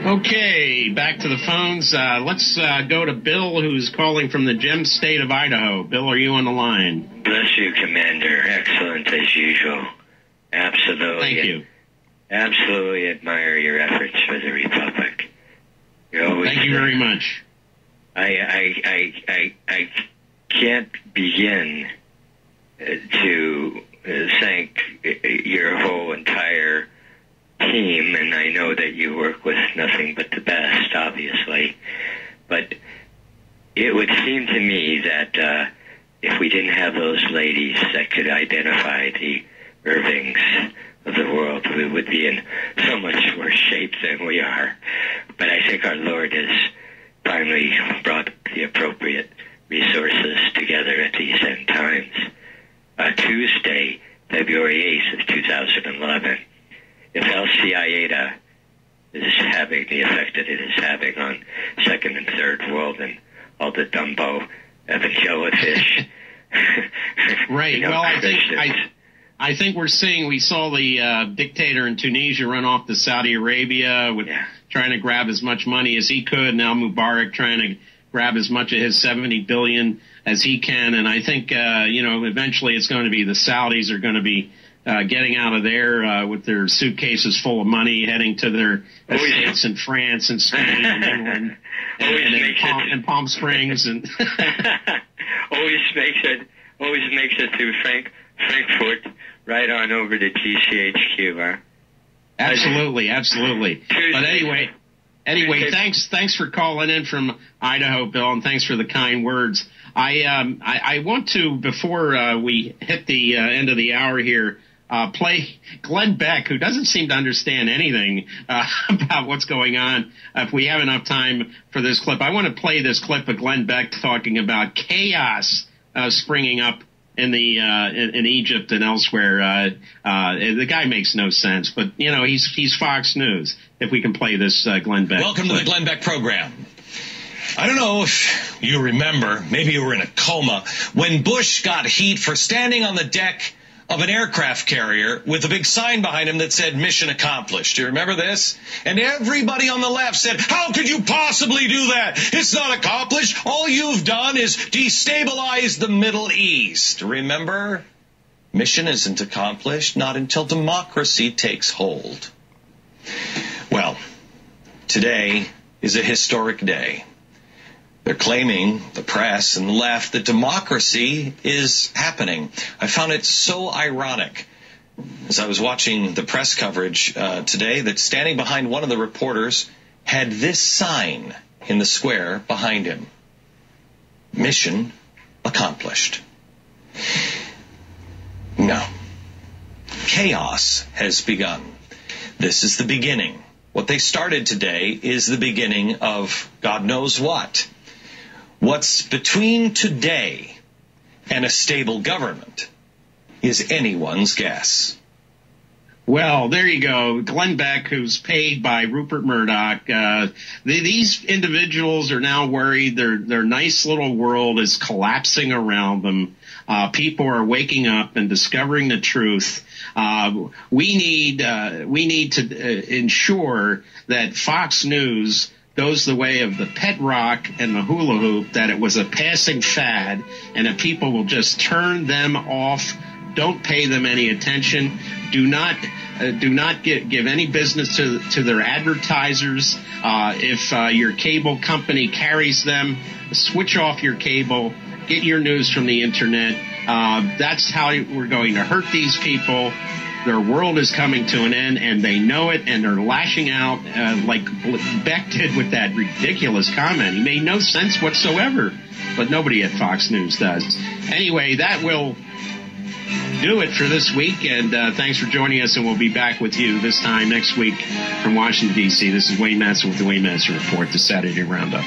Okay, back to the phones. Let's go to Bill, who's calling from the gem state of Idaho. Bill, are you on the line? Bless you, Commander. Excellent as usual. Absolutely. Thank you. Absolutely admire your efforts for the Republic. You're always Thank you very much. I can't begin to thank your whole entire team, and I know that you work with nothing but the best, obviously. But it would seem to me that if we didn't have those ladies that could identify the Irvings of the world, we would be in so much worse shape than we are. But I think our Lord has finally brought the appropriate resources together at these end times. Tuesday, February 8th of 2011, if El Cieda is having the effect that it is having on second and third world and all the Dumbo evangelifish. Right. Well, I think we saw the dictator in Tunisia run off to Saudi Arabia with trying to grab as much money as he could. Now Mubarak trying to grab as much of his $70 billion as he can. And I think, eventually it's going to be the Saudis are going to be getting out of there with their suitcases full of money, heading to their estates in France and Spain and England and Palm Springs. And always makes it through Frankfurt, right on over to GCHQ, huh? Absolutely. But anyway, thanks for calling in from Idaho, Bill, and thanks for the kind words. I want to, before we hit the end of the hour here, play Glen Beck, who doesn't seem to understand anything about what's going on. If we have enough time for this clip, I want to play this clip of Glen Beck talking about chaos springing up in Egypt and elsewhere. The guy makes no sense, but he's Fox News. If we can play this Glen Beck. Welcome to the Glen Beck program. I don't know if you remember, maybe you were in a coma, when Bush got heat for standing on the deck of an aircraft carrier with a big sign behind him that said mission accomplished. Do you remember this? And everybody on the left said, how could you possibly do that? It's not accomplished. All you've done is destabilize the Middle East. Remember? Mission isn't accomplished, not until democracy takes hold. Well, today is a historic day. They're claiming, the press and the left, that democracy is happening. I found it so ironic as I was watching the press coverage today that standing behind one of the reporters had this sign in the square behind him. Mission accomplished. No. Chaos has begun. This is the beginning. What they started today is the beginning of God knows what. What's between today and a stable government is anyone's guess. Well, there you go. Glen Beck, who's paid by Rupert Murdoch. These individuals are now worried. Their nice little world is collapsing around them. People are waking up and discovering the truth. We need to ensure that Fox News goes the way of the pet rock and the hula hoop, that it was a passing fad and that people will just turn them off. Don't pay them any attention. Do not give any business to their advertisers. If your cable company carries them, switch off your cable. Get your news from the internet. That's how we're going to hurt these people. Their world is coming to an end, and they know it, and they're lashing out like Beck did with that ridiculous comment. He made no sense whatsoever, but nobody at Fox News does. Anyway, that will do it for this week, and thanks for joining us, and we'll be back with you this time next week from Washington, D.C. This is Wayne Madsen with the Wayne Madsen Report, the Saturday Roundup.